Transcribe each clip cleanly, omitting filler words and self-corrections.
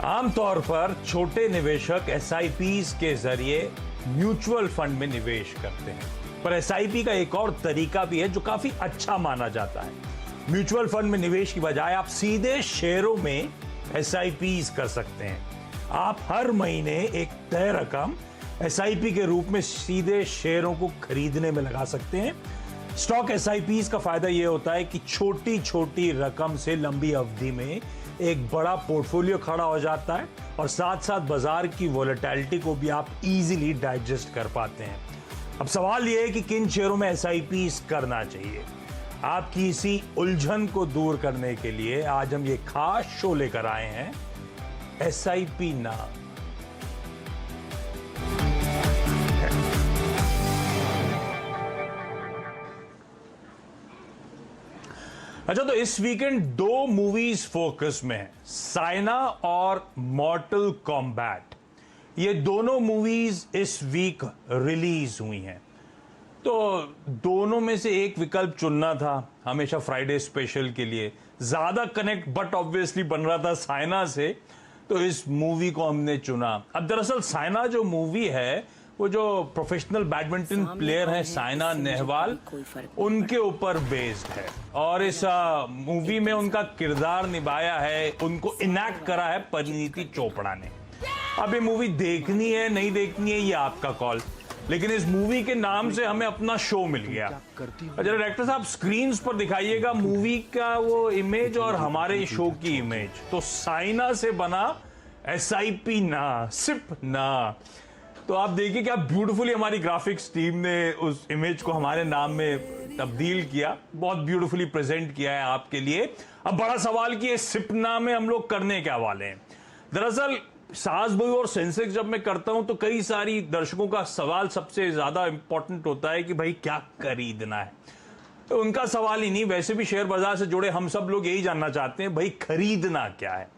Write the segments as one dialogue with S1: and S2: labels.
S1: आमतौर पर छोटे निवेशक एसआईपीज के जरिए म्यूचुअल फंड में निवेश करते हैं, पर एसआईपी का एक और तरीका भी है जो काफी अच्छा माना जाता है। म्यूचुअल फंड में निवेश की बजाय आप सीधे शेयरों में एसआईपीज कर सकते हैं। आप हर महीने एक तय रकम एसआईपी के रूप में सीधे शेयरों को खरीदने में लगा सकते हैं। स्टॉक एसआईपीज का फायदा यह होता है कि छोटी छोटी रकम से लंबी अवधि में एक बड़ा पोर्टफोलियो खड़ा हो जाता है और साथ साथ बाजार की वोलेटिलिटी को भी आप इजीली डाइजेस्ट कर पाते हैं। अब सवाल यह है कि किन शेयरों में एसआईपीज करना चाहिए। आपकी इसी उलझन को दूर करने के लिए आज हम ये खास शो लेकर आए हैं, एसआईपी नाम। अच्छा, तो इस वीकेंड दो मूवीज फोकस में है, साइना और मॉर्टल कॉम्बैट। ये दोनों मूवीज इस वीक रिलीज हुई हैं, तो दोनों में से एक विकल्प चुनना था। हमेशा फ्राइडे स्पेशल के लिए ज्यादा कनेक्ट बट ऑब्वियसली बन रहा था साइना से, तो इस मूवी को हमने चुना। अब दरअसल साइना जो मूवी है वो जो प्रोफेशनल बैडमिंटन प्लेयर हैं साइना नेहवाल, उनके ऊपर बेस्ड है और इस मूवी में उनका किरदार निभाया है, उनको इनैक्ट करा है परिणीति चोपड़ा ने। अब ये मूवी देखनी है नहीं देखनी है ये आपका कॉल, लेकिन इस मूवी के नाम से हमें अपना शो मिल गया। जरा डायरेक्टर साहब स्क्रीन्स पर दिखाइएगा मूवी का वो इमेज और हमारे शो की इमेज। तो साइना से बना एसआईपी ना, सिप ना। तो आप देखिए क्या ब्यूटीफुली हमारी ग्राफिक्स टीम ने उस इमेज को हमारे नाम में तब्दील किया, बहुत ब्यूटीफुली प्रेजेंट किया है आपके लिए। अब बड़ा सवाल कि ये सिपना में हम लोग करने क्या वाले हैं। दरअसल सास बहू और सेंसेक्स जब मैं करता हूं तो कई सारी दर्शकों का सवाल सबसे ज्यादा इंपॉर्टेंट होता है कि भाई क्या खरीदना है। तो उनका सवाल ही नहीं, वैसे भी शेयर बाजार से जुड़े हम सब लोग यही जानना चाहते हैं भाई खरीदना क्या है।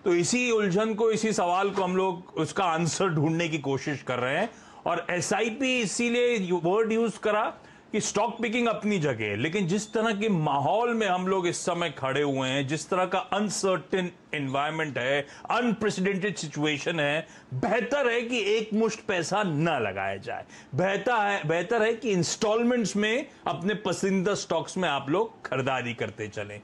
S1: तो इसी उलझन को, इसी सवाल को हम लोग उसका आंसर ढूंढने की कोशिश कर रहे हैं। और एसआईपी इसीलिए वर्ड यूज करा कि स्टॉक पिकिंग अपनी जगह है, लेकिन जिस तरह के माहौल में हम लोग इस समय खड़े हुए हैं, जिस तरह का अनसर्टेन एनवायरनमेंट है, अनप्रेसिडेंटेड सिचुएशन है, बेहतर है कि एक मुश्त पैसा ना लगाया जाए। बेहतर है कि इंस्टॉलमेंट्स में अपने पसंदीदा स्टॉक्स में आप लोग खरीदारी करते चलें।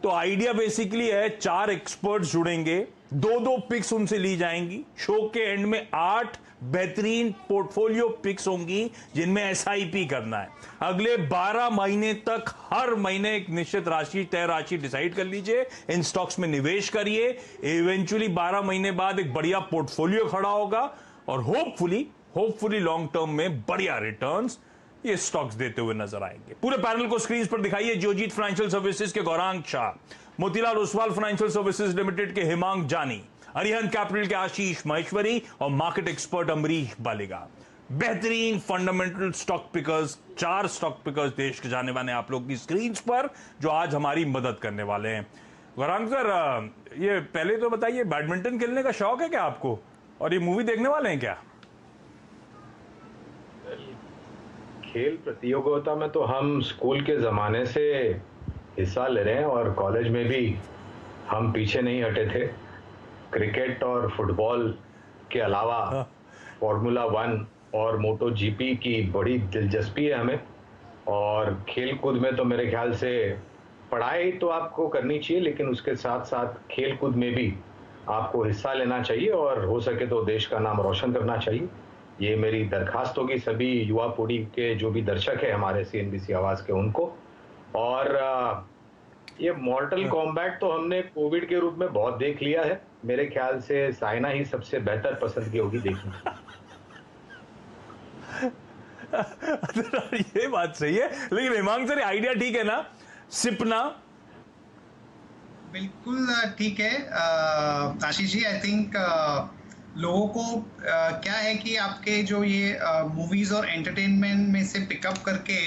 S1: तो आइडिया बेसिकली है, 4 एक्सपर्ट्स जुड़ेंगे, 2-2 पिक्स उनसे ली जाएंगी। शो के एंड में 8 बेहतरीन पोर्टफोलियो पिक्स होंगी जिनमें एसआईपी करना है। अगले 12 महीने तक हर महीने एक निश्चित राशि, तय राशि डिसाइड कर लीजिए, इन स्टॉक्स में निवेश करिए। इवेंचुअली 12 महीने बाद एक बढ़िया पोर्टफोलियो खड़ा होगा और होपफुली लॉन्ग टर्म में बढ़िया रिटर्न्स ये स्टॉक्स देते हुए नजर आएंगे। पूरे पैनल को स्क्रीन पर दिखाइए। जियोजीत फाइनेंशियल सर्विसेज के Gaurang Shah, Motilal Oswal financial services limited के हिमांग जानी, अरिहंत कैपिटल के आशीष महेश्वरी और मार्केट एक्सपर्ट अमरीश बालिगा। बेहतरीन fundamental stock pickers, 4 stock pickers देश के जाने वाले आप लोग की स्क्रीन पर जो आज हमारी मदद करने वाले हैं। गौरांग सर, ये पहले तो बताइए, बैडमिंटन खेलने का शौक है क्या आपको, और ये मूवी देखने वाले हैं क्या?
S2: खेल प्रतियोगिता में तो हम स्कूल के ज़माने से हिस्सा ले रहे हैं और कॉलेज में भी हम पीछे नहीं हटे थे। क्रिकेट और फुटबॉल के अलावा फॉर्मूला 1 और मोटो जीपी की बड़ी दिलचस्पी है हमें। और खेल कूद में तो मेरे ख्याल से पढ़ाई तो आपको करनी चाहिए, लेकिन उसके साथ साथ खेल कूद में भी आपको हिस्सा लेना चाहिए और हो सके तो देश का नाम रोशन करना चाहिए। ये मेरी दरखास्त होगी सभी युवा पीढ़ी के जो भी दर्शक है हमारे सीएनबीसी आवाज के उनको। और ये मॉर्टल कॉम्बैट तो हमने कोविड के रूप में बहुत देख लिया है। मेरे ख्याल से साइना ही सबसे बेहतर पसंद की होगी देखने।
S1: ये बात सही है, लेकिन हिमांग सर आइडिया ठीक है ना, सिपना?
S3: बिल्कुल ठीक है आशीष जी। आई थिंक लोगों को क्या है कि आपके जो ये मूवीज और एंटरटेनमेंट में से पिकअप करके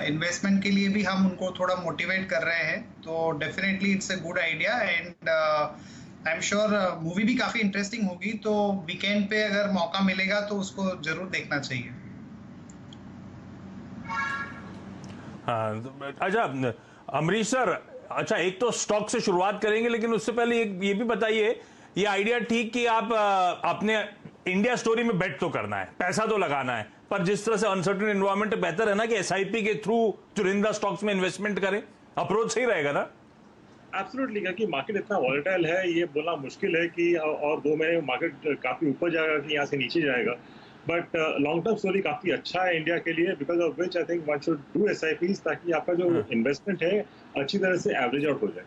S3: इन्वेस्टमेंट के लिए भी हम उनको थोड़ा मोटिवेट कर रहे हैं, तो definitely it's a good idea. And I am sure movie भी काफ़ी इंटरेस्टिंग होगी, तो वीकेंड पे अगर मौका मिलेगा तो उसको जरूर देखना चाहिए।
S1: हाँ, अच्छा अमरीश सर, अच्छा एक तो स्टॉक से शुरुआत करेंगे, लेकिन उससे पहले ये भी बताइए ये आइडिया ठीक कि आप अपने इंडिया स्टोरी में बेट तो करना है, पैसा तो लगाना है, पर जिस तरह से अनसर्टेन एनवायरनमेंट, बेहतर है ना कि एसआईपी के थ्रू चुनिंदा स्टॉक्स में इन्वेस्टमेंट करें। अप्रोच सही रहेगा ना?
S4: एब्सोल्युटली, क्योंकि मार्केट इतना वॉलेटाइल है, ये बोलना मुश्किल है कि और 2 महीने में मार्केट काफी ऊपर जाएगा कि यहाँ से नीचे जाएगा। बट लॉन्ग टर्म स्टोरी काफी अच्छा है इंडिया के लिए, because of which I think one should do SIPs, ताकि आपका जो इन्वेस्टमेंट है अच्छी तरह से एवरेज आउट हो जाए।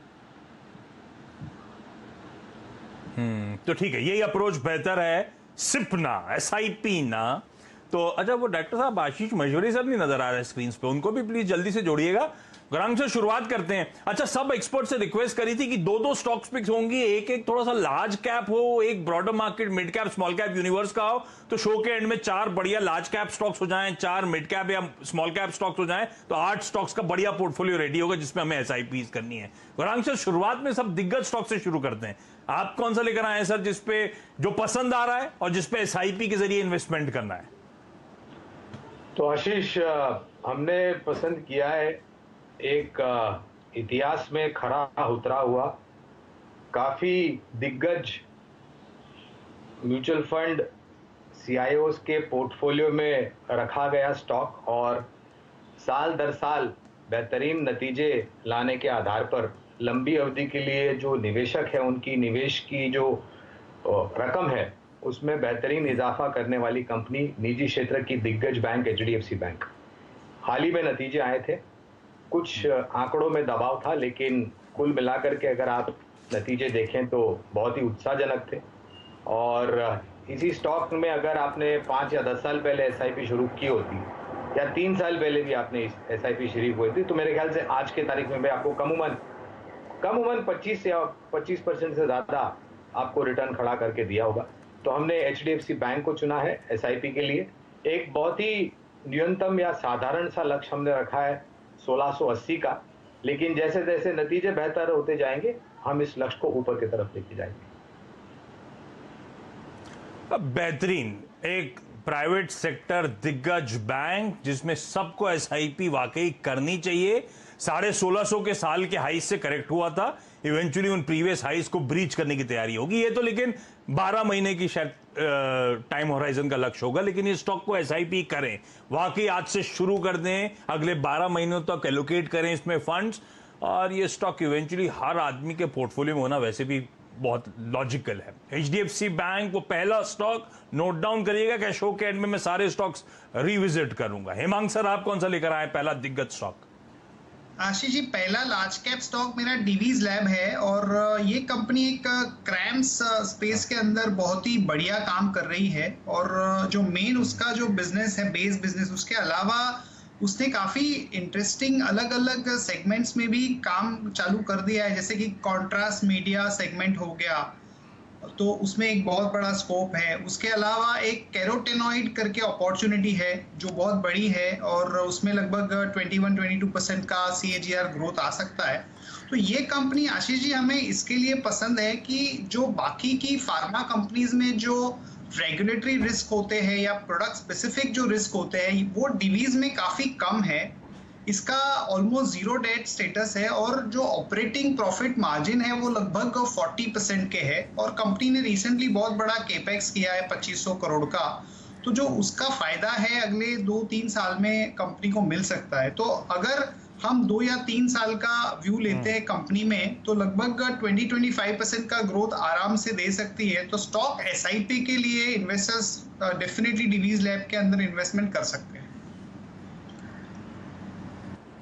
S1: तो ठीक है, यही अप्रोच बेहतर है, सिप ना, एसआईपी ना। तो अच्छा, वो डॉक्टर साहब आशीष महेश्वरी सर नहीं नजर आ रहे स्क्रीन पे, उनको भी प्लीज जल्दी से जोड़िएगा। गौरांग से शुरुआत करते हैं। अच्छा, सब एक्सपर्ट से रिक्वेस्ट करी थी कि 2-2 स्टॉक्स पिक्स होंगी, एक थोड़ा सा लार्ज कैप हो, एक broader market mid cap small cap universe का हो, तो शो के एंड में 4 बढ़िया लार्ज कैप स्टॉक्स हो जाएं, 4 मिड कैप या स्मॉल कैप स्टॉक्स हो जाएं, तो 8 स्टॉक्स का बढ़िया पोर्टफोलियो रेडी होगा जिसमें हमें एसआईपीज करनी है। गौरांग से शुरुआत में सब दिग्गज स्टॉक से शुरू करते हैं। आप कौन सा लेकर आए हैं सर, जिसपे जो पसंद आ रहा है और जिसपे एसआईपी के जरिए इन्वेस्टमेंट करना है?
S2: तो आशीष, हमने पसंद किया है एक इतिहास में खरा उतरा हुआ, काफी दिग्गज म्यूचुअल फंड सीआईओस के पोर्टफोलियो में रखा गया स्टॉक, और साल दर साल बेहतरीन नतीजे लाने के आधार पर लंबी अवधि के लिए जो निवेशक है उनकी निवेश की जो रकम है उसमें बेहतरीन इजाफा करने वाली कंपनी निजी क्षेत्र की दिग्गज बैंक एचडीएफसी बैंक। हाल ही में नतीजे आए थे, कुछ आंकड़ों में दबाव था, लेकिन कुल मिलाकर के अगर आप नतीजे देखें तो बहुत ही उत्साहजनक थे। और इसी स्टॉक में अगर आपने 5 या 10 साल पहले एसआईपी शुरू की होती, या 3 साल पहले भी आपने एसआईपी शुरू हुई थी, तो मेरे ख्याल से आज के तारीख में भी आपको कम उमन 25% से ज़्यादा आपको रिटर्न खड़ा करके दिया होगा। तो हमने एचडीएफसी बैंक को चुना है एसआईपी के लिए। एक बहुत ही न्यूनतम या साधारण सा लक्ष्य हमने रखा है 1680 का, लेकिन जैसे जैसे नतीजे बेहतर होते जाएंगे हम इस लक्ष्य को ऊपर की तरफ लेके जाएंगे।
S1: बेहतरीन एक प्राइवेट सेक्टर दिग्गज बैंक जिसमें सबको एसआईपी वाकई करनी चाहिए। 1650 के साल के हाई से करेक्ट हुआ था, इवेंचुअली उन प्रीवियस हाइस को ब्रीच करने की तैयारी होगी। ये तो लेकिन 12 महीने की शायद टाइम होराइजन का लक्ष्य होगा, लेकिन इस स्टॉक को एसआईपी करें, वाकई आज से शुरू कर दें, अगले 12 महीनों तक एलोकेट करें इसमें फंड्स, और ये स्टॉक इवेंचुअली हर आदमी के पोर्टफोलियो में होना वैसे भी बहुत लॉजिकल है। एचडीएफसी बैंक वो पहला स्टॉक नोट डाउन करिएगा कि शो के एंड में मैं सारे स्टॉक्स रिविजिट करूंगा। हेमांग सर, आप कौन सा लेकर आए पहला दिग्गज स्टॉक?
S3: आशीष जी, पहला लार्ज कैप स्टॉक मेरा डिवीज लैब है, और ये कंपनी एक क्रैम्स स्पेस के अंदर बहुत ही बढ़िया काम कर रही है। और जो मेन उसका जो बिजनेस है, बेस बिजनेस, उसके अलावा उसने काफ़ी इंटरेस्टिंग अलग अलग सेगमेंट्स में भी काम चालू कर दिया है, जैसे कि कॉन्ट्रास्ट मीडिया सेगमेंट हो गया, तो उसमें एक बहुत बड़ा स्कोप है। उसके अलावा एक कैरोटेनॉइड करके अपॉर्चुनिटी है जो बहुत बड़ी है, और उसमें लगभग 21-22% का CAGR ग्रोथ आ सकता है। तो ये कंपनी आशीष जी हमें इसके लिए पसंद है कि जो बाकी की फार्मा कंपनीज में जो रेगुलेटरी रिस्क होते हैं या प्रोडक्ट स्पेसिफिक जो रिस्क होते हैं वो डिवीज में काफ़ी कम है। इसका ऑलमोस्ट 0 डेट स्टेटस है, और जो ऑपरेटिंग प्रॉफिट मार्जिन है वो लगभग 40% के है, और कंपनी ने रिसेंटली बहुत बड़ा केपेक्स किया है 2500 करोड़ का, तो जो उसका फायदा है अगले 2-3 साल में कंपनी को मिल सकता है। तो अगर हम 2 या 3 साल का व्यू लेते हैं कंपनी में, तो लगभग 20-25% का ग्रोथ आराम से दे सकती है। तो स्टॉक एसआईपी के लिए इन्वेस्टर्स डेफिनेटली डिवीज लैब के अंदर इन्वेस्टमेंट कर सकते हैं।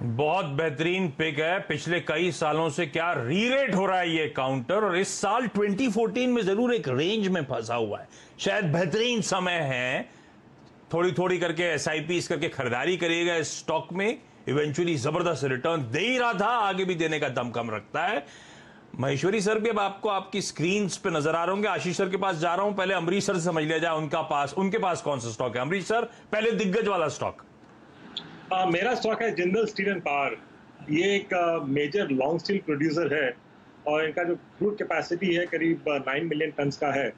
S1: बहुत बेहतरीन पिक है। पिछले कई सालों से क्या रीरेट हो रहा है ये काउंटर, और इस साल 2014 में जरूर एक रेंज में फंसा हुआ है। शायद बेहतरीन समय है, थोड़ी थोड़ी करके एसआईपी करके खरीदारी करिएगा इस स्टॉक में। इवेंचुअली जबरदस्त रिटर्न दे ही रहा था, आगे भी देने का दम कम रखता है। महेश्वरी सर भी अब आपको आपकी स्क्रीन पे नजर आ रहे होंगे। आशीष सर के पास जा रहा हूं, पहले अमरीश सर से समझ लिया जाए उनके पास कौन सा स्टॉक है। अमरीश सर, पहले दिग्गज वाला स्टॉक।
S4: मेरा स्टॉक है जिंदल स्टील एंड पावर। ये एक मेजर लॉन्ग स्टील प्रोड्यूसर है, और इनका जो क्रूड कैपेसिटी है करीब 9 मिलियन टन्स का है,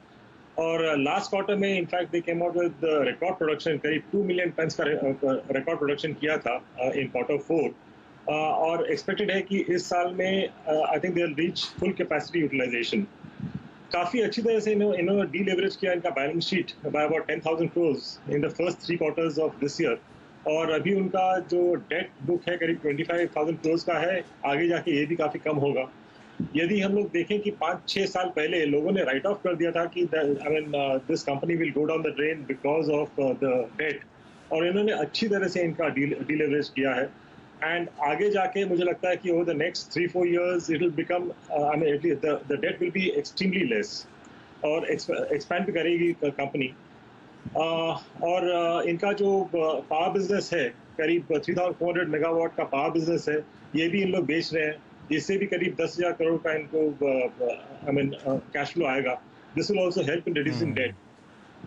S4: और लास्ट क्वार्टर में in fact they came out with record production, करीब 2 मिलियन टन्स का रिकॉर्ड प्रोडक्शन किया था इन क्वार्टर 4, और एक्सपेक्टेड है कि इस साल में I think they will reach full capacity utilization. काफी अच्छी तरह से इन्होंने डीलेवरेज किया इनका balance sheet by about 10,000 crores in the first 3 quarters of this year, और अभी उनका जो डेट बुक है करीब 25,000 crores का है, आगे जाके ये भी काफी कम होगा। यदि हम लोग देखें कि 5-6 साल पहले लोगों ने राइट ऑफ कर दिया था कि this company will go down the drain because of the debt, और इन्होंने अच्छी तरह से इनका डीलेवरेज किया है, एंड आगे जाके मुझे लगता है कि over the next 3-4 years it will become the debt will be extremely less, और एक्सपैंड भी करेगी कंपनी। और इनका जो पावर बिजनेस है करीब 3,400 मेगावाट का पावर बिजनेस है, ये भी इन लोग बेच रहे हैं, इससे भी करीब 10,000 करोड़ का इनको कैश फ्लो आएगा। This will also help in reducing debt.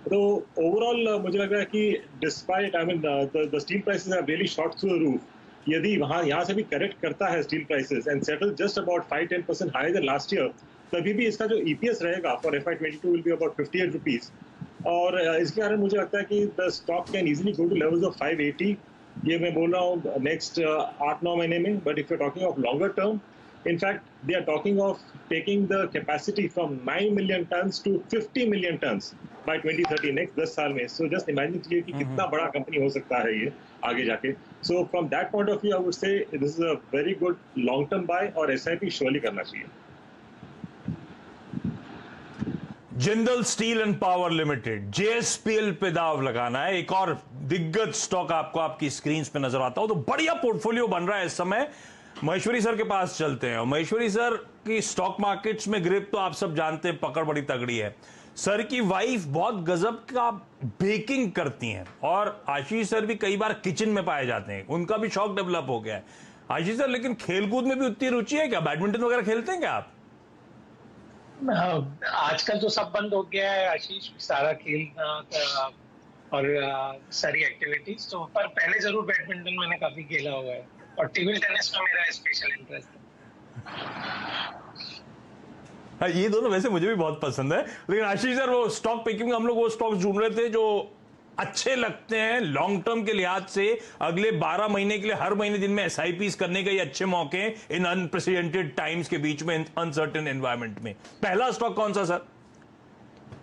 S4: तो ओवरऑल मुझे लग रहा है कि despite the steel prices have really shot through the roof, यदि यहाँ से भी करेक्ट करता है steel prices and settle just about 5-10% higher than last year, तभी भी इसका जो EPS रहेगा for FY22 will be about 58 rupees, और इसके कारण मुझे लगता है कि the stock can easily go two levels of 580। ये मैं बोल रहा हूँ नेक्स्ट 8-9 महीने में, but if you are talking of longer term, in fact they are talking of taking the capacity from 9 million tons to 50 million tons by 2030, next 10 साल में। So just imagine कि कितना बड़ा कंपनी हो सकता है ये आगे जाके। So from that point of view I would say this is a very good long term buy, और SIP surely करना चाहिए।
S1: Jindal steel and power limited, JSPL पे दाव लगाना है। एक और दिग्गज स्टॉक आपको आपकी स्क्रीन पे नजर आता हो, तो बढ़िया पोर्टफोलियो बन रहा है इस समय। महेश्वरी सर के पास चलते हैं, और महेश्वरी सर की स्टॉक मार्केट्स में ग्रिप तो आप सब जानते हैं, पकड़ बड़ी तगड़ी है। सर की वाइफ बहुत गजब का बेकिंग करती हैं, और आशीष सर भी कई बार किचन में पाए जाते हैं, उनका भी शौक डेवलप हो गया है। आशीष सर, लेकिन खेलकूद में भी उतनी रुचि है क्या? बैडमिंटन वगैरह खेलते हैं क्या आप?
S5: आजकल तो सब बंद हो गया है आशीष, सारा खेल और सारी एक्टिविटीज, तो पर पहले जरूर बैडमिंटन मैंने काफी खेला हुआ है, और टेबल टेनिस में मेरा स्पेशल इंटरेस्ट है।
S1: ये दोनों वैसे मुझे भी बहुत पसंद है, लेकिन आशीष सर वो स्टॉक पिकिंग में हम लोग वो स्टॉक्स ढूंढ रहे थे जो अच्छे लगते हैं लॉन्ग टर्म के लिहाज से, अगले 12 महीने के लिए हर महीने दिन में SIPs करने के ये अच्छे मौके इन अनप्रेसिडेंटेड टाइम्स के बीच में, अनसर्टेन एनवायरनमेंट में। पहला स्टॉक कौन सा सर?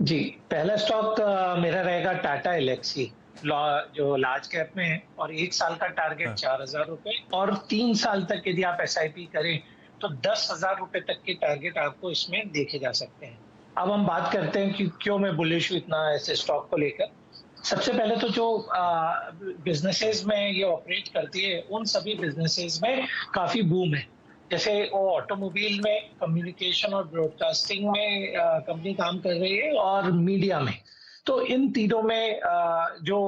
S5: जी, पहला स्टॉक मेरा रहेगा टाटा एलेक्सी, जो लार्ज कैप में है, और 1 साल का टारगेट 4,000 रुपए, और 3 साल तक यदि आप SIP करें तो 10,000 रुपए तक के टारगेट आपको इसमें देखे जा सकते हैं। अब हम बात करते हैं कि क्यों मैं बुलिश हूं इतना ऐसे स्टॉक को लेकर। सबसे पहले तो जो बिजनेसेस में ये ऑपरेट करती है, उन सभी बिजनेसेस में काफी बूम है। जैसे वो ऑटोमोबाइल में, कम्युनिकेशन और ब्रॉडकास्टिंग में कंपनी काम कर रही है, और मीडिया में, तो इन तीनों में जो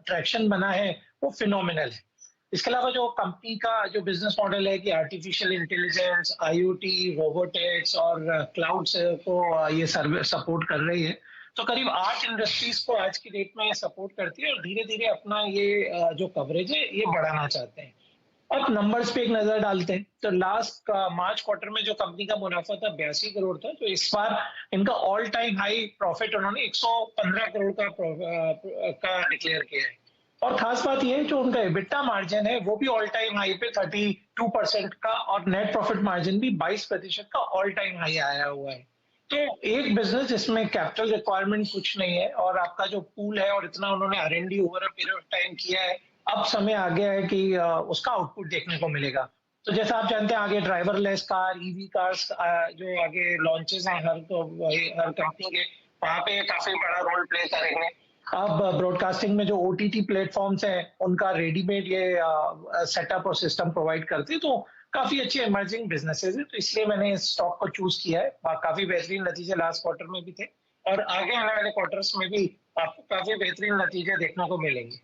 S5: ट्रैक्शन बना है वो फिनोमिनल है। इसके अलावा जो कंपनी का जो बिजनेस मॉडल है कि आर्टिफिशियल इंटेलिजेंस, IoT, रोबोटिक्स और क्लाउड को ये सर्विस सपोर्ट कर रही है, तो करीब 8 इंडस्ट्रीज को आज की डेट में सपोर्ट करती है, और धीरे धीरे अपना ये जो कवरेज है ये बढ़ाना चाहते हैं। अब नंबर्स पे एक नजर डालते हैं, तो लास्ट मार्च क्वार्टर में जो कंपनी का मुनाफा था 82 करोड़ था, तो इस बार इनका ऑल टाइम हाई प्रॉफिट उन्होंने 115 करोड़ का डिक्लेयर किया है। और खास बात यह है जो उनका EBITDA मार्जिन है वो भी ऑल टाइम हाई पे 32% का, और नेट प्रॉफिट मार्जिन भी 22% का ऑल टाइम हाई आया हुआ है। तो एक बिजनेस जिसमें कैपिटल रिक्वायरमेंट कुछ नहीं है, और आपका जो पूल है और इतना उन्होंने R&D over a period of time किया है, अब समय आ गया है कि उसका आउटपुट देखने को मिलेगा। तो जैसा आप जानते हैं आगे ड्राइवरलेस कार, EV कार्स जो आगे लॉन्चेस हैं हर कंपनी के, वहां पे काफी बड़ा रोल प्ले करेंगे। अब ब्रॉडकास्टिंग में जो OTT प्लेटफॉर्म्स हैं उनका रेडीमेड ये सेटअप और सिस्टम प्रोवाइड करते हैं, तो काफी अच्छे इमर्जिंग बिजनेसेस है, तो इसलिए मैंने इस स्टॉक को चूज किया है। काफी बेहतरीन नतीजे लास्ट क्वार्टर में भी थे, और आगे आने वाले क्वार्टर्स में भी आपको काफी बेहतरीन नतीजे देखने को मिलेंगे।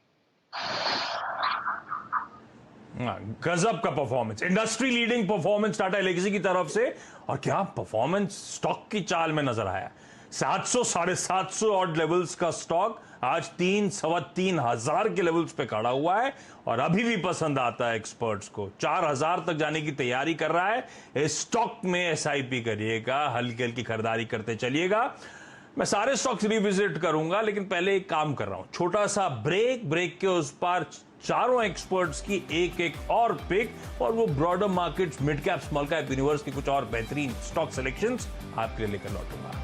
S1: गजब का performance, industry leading performance Tata Elxsi की तरफ से, और क्या परफॉर्मेंस स्टॉक की चाल में नजर आया। 700 750 ऑड लेवल्स का स्टॉक आज 3-3.25 हजार के लेवल्स पे खड़ा हुआ है, और अभी भी पसंद आता है एक्सपर्ट्स को। 4,000 तक जाने की तैयारी कर रहा है। इस स्टॉक में SIP करिएगा, हल्की हल्की खरीदारी करते चलिएगा। मैं सारे स्टॉक्स रिविजिट करूंगा, लेकिन पहले एक काम कर रहा हूं, छोटा सा ब्रेक के उस पार चारों एक्सपर्ट्स की एक और पिक, और वो broader markets, mid cap, small cap universe की कुछ और बेहतरीन स्टॉक सिलेक्शंस आपके लिए लेकर लौटूंगा।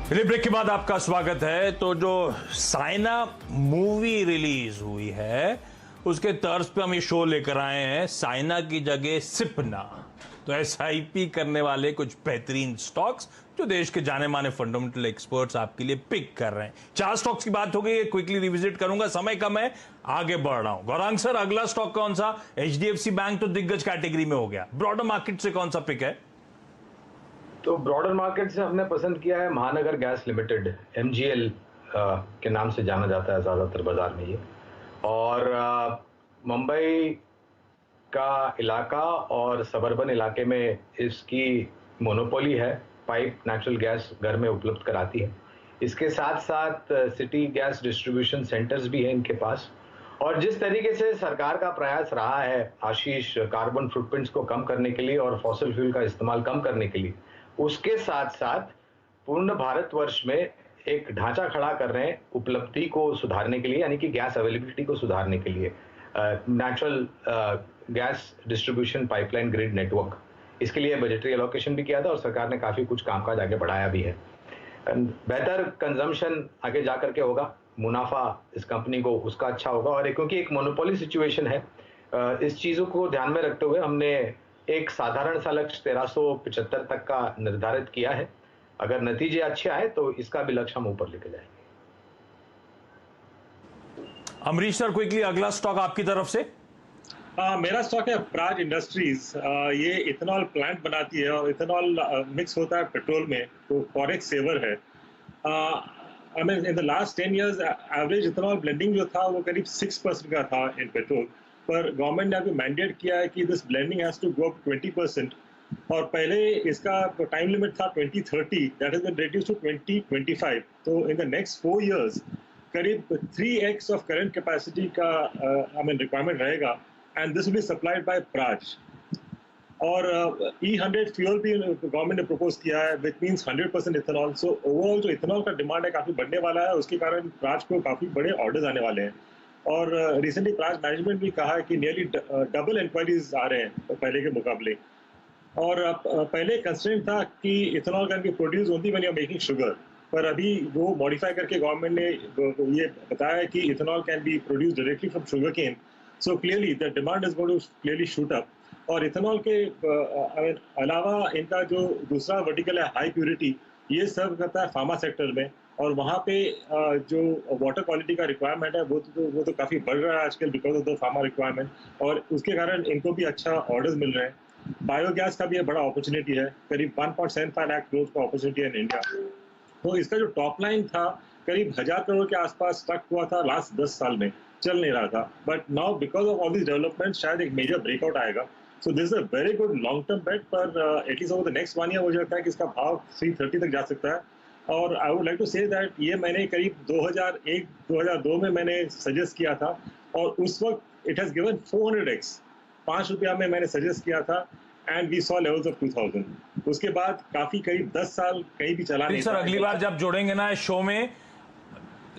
S1: चलिए ब्रेक के बाद आपका स्वागत है। तो जो साइना मूवी रिलीज हुई है उसके तर्ज पे हम ये शो लेकर आए हैं, साइना की जगह सिपना। तो एसआईपी करने वाले कुछ बेहतरीन स्टॉक्स जो देश के जाने माने फंडामेंटल एक्सपर्ट्स आपके लिए पिक कर रहे हैं। 4 स्टॉक्स की बात हो गई, क्विकली रिविजिट करूंगा, समय कम है, आगे बढ़ रहा हूं। गौरांग सर, अगला स्टॉक कौन सा? एचडीएफसी बैंक तो दिग्गज कैटेगरी में हो गया, ब्रॉडर मार्केट से कौन सा पिक है?
S2: तो ब्रॉडर मार्केट से हमने पसंद किया है महानगर गैस लिमिटेड, एमजीएल के नाम से जाना जाता है ज़्यादातर बाजार में ये। और मुंबई का इलाका और सबर्बन इलाके में इसकी मोनोपोली है, पाइप नेचुरल गैस घर में उपलब्ध कराती है। इसके साथ साथ सिटी गैस डिस्ट्रीब्यूशन सेंटर्स भी हैं इनके पास। और जिस तरीके से सरकार का प्रयास रहा है आशीष कार्बन फुटप्रिंट्स को कम करने के लिए और फॉसिल फ्यूल का इस्तेमाल कम करने के लिए, उसके साथ साथ पूर्ण भारतवर्ष में एक ढांचा खड़ा कर रहे हैं उपलब्धि को सुधारने के लिए, यानी कि गैस अवेलेबिलिटी को सुधारने के लिए, natural gas distribution pipeline grid network. इसके लिए बजटरी एलोकेशन भी किया था और सरकार ने काफ़ी कुछ कामकाज आगे बढ़ाया भी है। बेहतर कंजम्पशन आगे जा करके होगा, मुनाफा इस कंपनी को उसका अच्छा होगा। और क्योंकि एक मोनोपोली सिचुएशन है, इस चीज़ों को ध्यान में रखते हुए हमने एक साधारण सा लक्ष्य 1375 तक का निर्धारित किया है। अगर नतीजे अच्छे आए तो इसका भी लक्ष्य हम ऊपर लेके जाएंगे।
S1: अमरीश सर, क्विकली अगला स्टॉक आपकी तरफ से।
S4: मेरा स्टॉक है प्राज इंडस्ट्रीज। ये इथेनॉल प्लांट बनाती है और इथेनॉल मिक्स होता है पेट्रोल में, तो फॉरेक्स सेवर है। I mean in the last 10 years average ethanol blending जो था वो करीब 6% का था इन पेट्रोल, पर गवर्नमेंट ने अभी मैंडेट किया है कि this blending has to go up 20%। और पहले इसका टाइम लिमिट था 2030, that has been reduced to 2025। तो इन द नेक्स्ट 4 years करीब 3x ऑफ करंट कैपेसिटी का आई मीन रिक्वायरमेंट रहेगा, and this will be supplied by Praj. और E100 फ्यूल भी गवर्नमेंट ने प्रपोज किया है, which means 100% ethanol. So overall जो इथेनॉल का डिमांड है काफ़ी बढ़ने वाला है, उसके कारण प्राज को काफ़ी बड़े ऑर्डर्स आने वाले हैं। और रिसेंटली प्राज मैनेजमेंट भी कहा है कि नियरली डबल इंक्वायरीज आ रहे हैं पहले के मुकाबले। और पहले कंस्ट्रेंट था कि ethanol can be produce only when you are making sugar, पर अभी वो मॉडिफाई करके गवर्नमेंट ने ये बताया कि ethanol can be produce directly from sugar cane. So clearly the demand is going to clearly shoot up. और इथेनॉल के अलावा इनका जो दूसरा वर्टिकल है हाई प्योरिटी, ये सर्व करता है फार्मा सेक्टर में, और वहाँ पे जो वाटर क्वालिटी का रिक्वायरमेंट है वो तो काफ़ी बढ़ रहा है आजकल because of the pharma requirement, और उसके कारण इनको भी अच्छा ऑर्डर्स मिल रहे हैं। बायोगैस का भी एक बड़ा अपॉर्चुनिटी है, करीब 1.75 लाख करोड़ का अपॉर्चुनिटी है इन इंडिया। तो इसका जो टॉप लाइन था करीब 1000 करोड़ के आसपास स्टक हुआ था लास्ट 10 साल में, चल नहीं रहा था। But now because of all this development शायद एक मेजर ब्रेकआउट आएगा। So this is a very good long term bet, पर at least over the next 1 year मुझे लगता है कि इसका भाव 330 तक जा सकता है। और I would like to say that ये मैंने करीब 2001-2002 में मैंने सजेस्ट किया था, और उस वक्त इट हैज गिवन 400x, 5 रुपया में मैंने सजेस्ट किया था, and we saw levels of 2000। उसके बाद काफी करीब 10 साल कहीं भी चला नहीं।
S1: सर अगली बार जब जोड़ेंगे ना इस शो में,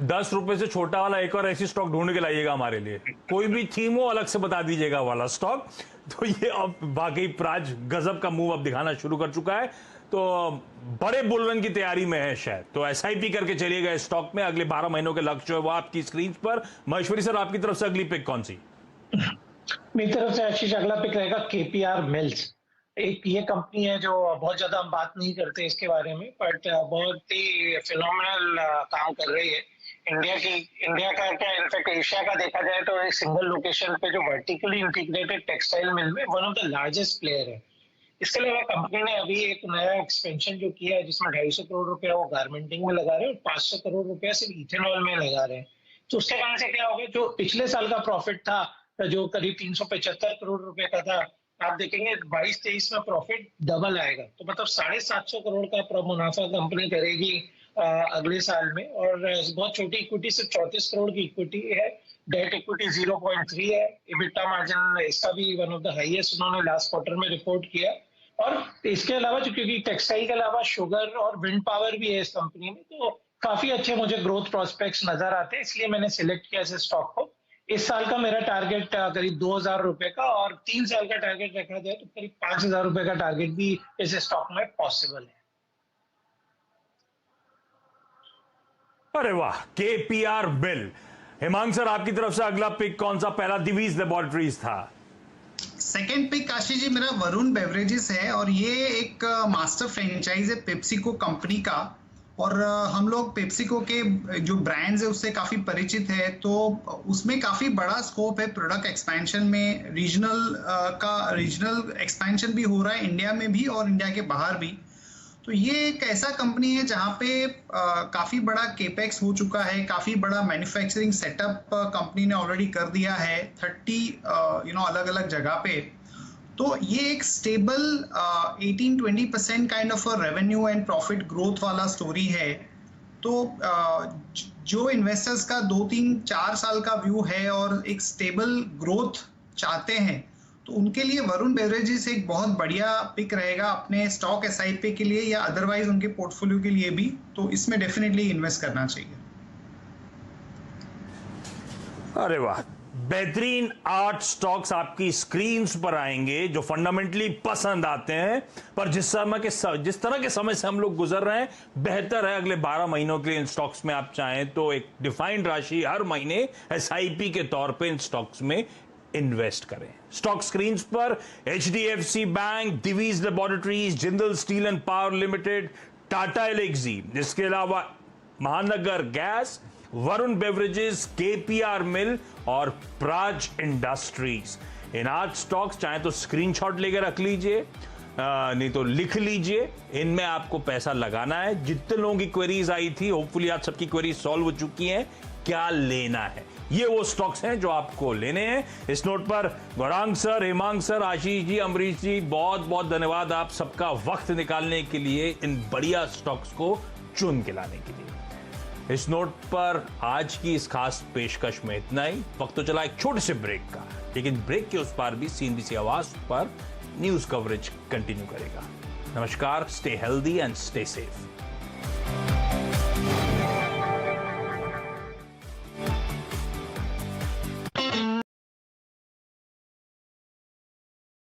S1: 10 रुपए से छोटा वाला एक और ऐसी स्टॉक ढूंढ के लाइएगा हमारे लिए, कोई भी थीम हो अलग से बता दीजिएगा वाला स्टॉक। तो ये अब वाकई प्राज गजब का मूव अब दिखाना शुरू कर चुका है, तो बड़े बुलरन की तैयारी में है शायद। तो एसआईपी करके चलिएगा इस स्टॉक में, अगले 12 महीनों के लक्ष्य है वो आपकी स्क्रीन पर। महेश्वरी सर, आपकी तरफ से अगली पिक कौन सी?
S5: मेरी तरफ से आशीष अगला पिक रहेगा केपीआर मिल्स। एक ये कंपनी है जो बहुत ज्यादा हम बात नहीं करते इसके बारे में, बट बहुत ही फिनोमिनल काम कर रही है। इंडिया का क्या, इनफैक्ट एशिया का देखा जाए तो एक सिंगल लोकेशन पे जो वर्टिकली इंटीग्रेटेड टेक्सटाइल मिल में one of the largest player है। इसके अलावा कंपनी ने अभी एक नया एक्सपेंशन जो किया है जिसमें 250 करोड़ रुपया वो गारमेंटिंग में लगा रहे हैं और 500 करोड़ रुपया सिर्फ इथेनॉल में लगा रहे हैं। तो उसके कारण से क्या होगा, जो पिछले साल का प्रॉफिट था जो करीब 375 करोड़ रुपए का था, आप देखेंगे 22-23 में प्रॉफिट डबल आएगा। तो मतलब 750 करोड़ का मुनाफा कंपनी करेगी अगले साल में। और बहुत छोटी इक्विटी, सिर्फ 34 करोड़ की इक्विटी है, डेट इक्विटी 0.3 है। इबिटा मार्जिन इसका भी वन ऑफ द हाईएस्ट उन्होंने लास्ट क्वार्टर में रिपोर्ट किया। और इसके अलावा जो, क्योंकि टेक्सटाइल के अलावा शुगर और विंड पावर भी है इस कंपनी में, तो काफी अच्छे मुझे ग्रोथ प्रोस्पेक्ट्स नजर आते हैं, इसलिए मैंने सिलेक्ट किया इस स्टॉक को। इस साल का मेरा टारगेट करीब 2000 रुपए का, और 3 साल का टारगेट रखा जाए तो करीब 5000 रुपए का टारगेट भी इस स्टॉक में पॉसिबल है।
S1: अरे वाह, KPR मिल। हिमांग सर, आपकी तरफ से अगला पिक कौन सा? पहला दिवीज लेबोरेटरीज था।
S3: सेकेंड पिक आशीष जी मेरा वरुण बेवरेजेस है, और ये एक मास्टर फ्रेंचाइज है पेप्सिको कंपनी का। और हम लोग पेप्सिको के जो ब्रांड्स है उससे काफ़ी परिचित है, तो उसमें काफ़ी बड़ा स्कोप है प्रोडक्ट एक्सपेंशन में। रीजनल एक्सपेंशन भी हो रहा है इंडिया में भी और इंडिया के बाहर भी। तो ये एक ऐसा कंपनी है जहाँ पे काफ़ी बड़ा केपेक्स हो चुका है, काफ़ी बड़ा मैन्युफैक्चरिंग सेटअप कंपनी ने ऑलरेडी कर दिया है 30 अलग अलग जगह पे। तो ये एक stable 18-20% kind of revenue and profit growth वाला स्टोरी है। तो जो इन्वेस्टर्स का 2-3-4 साल का व्यू है और एक स्टेबल ग्रोथ चाहते हैं, तो उनके लिए वरुण बेवरेजेस एक बहुत बढ़िया पिक रहेगा अपने स्टॉक SIP के लिए या अदरवाइज उनके पोर्टफोलियो के लिए भी। तो इसमें डेफिनेटली इन्वेस्ट करना चाहिए।
S1: अरे वाह, बेहतरीन 8 स्टॉक्स आपकी स्क्रीन्स पर आएंगे जो फंडामेंटली पसंद आते हैं, पर जिस तरह के समय से हम लोग गुजर रहे हैं, बेहतर है अगले 12 महीनों के लिए इन स्टॉक्स में आप चाहें तो एक डिफाइंड राशि हर महीने SIP के तौर पे इन स्टॉक्स में इन्वेस्ट करें। स्टॉक स्क्रीन्स पर HDFC bank, Divi's laboratories, Jindal steel and power limited, Tata Elxsi, इसके अलावा Mahanagar gas, Varun beverages, KPR mill और प्राज इंडस्ट्रीज। इन 8 स्टॉक्स चाहे तो स्क्रीनशॉट लेकर रख लीजिए, नहीं तो लिख लीजिए। इनमें आपको पैसा लगाना है। जितने लोगों की क्वेरीज आई थी, होपफुली आज सबकी क्वेरीज सॉल्व हो चुकी हैं। क्या लेना है, ये वो स्टॉक्स हैं जो आपको लेने हैं। इस नोट पर गौरांग सर, हिमांग सर, आशीष जी, अमरीश जी, बहुत बहुत धन्यवाद आप सबका वक्त निकालने के लिए, इन बढ़िया स्टॉक्स को चुन के लाने के लिए। इस नोट पर आज की इस खास पेशकश में इतना ही। वक्त तो चला एक छोटे से ब्रेक का, लेकिन ब्रेक के उस पार भी CNBC आवाज पर न्यूज कवरेज कंटिन्यू करेगा। नमस्कार, stay healthy and stay safe.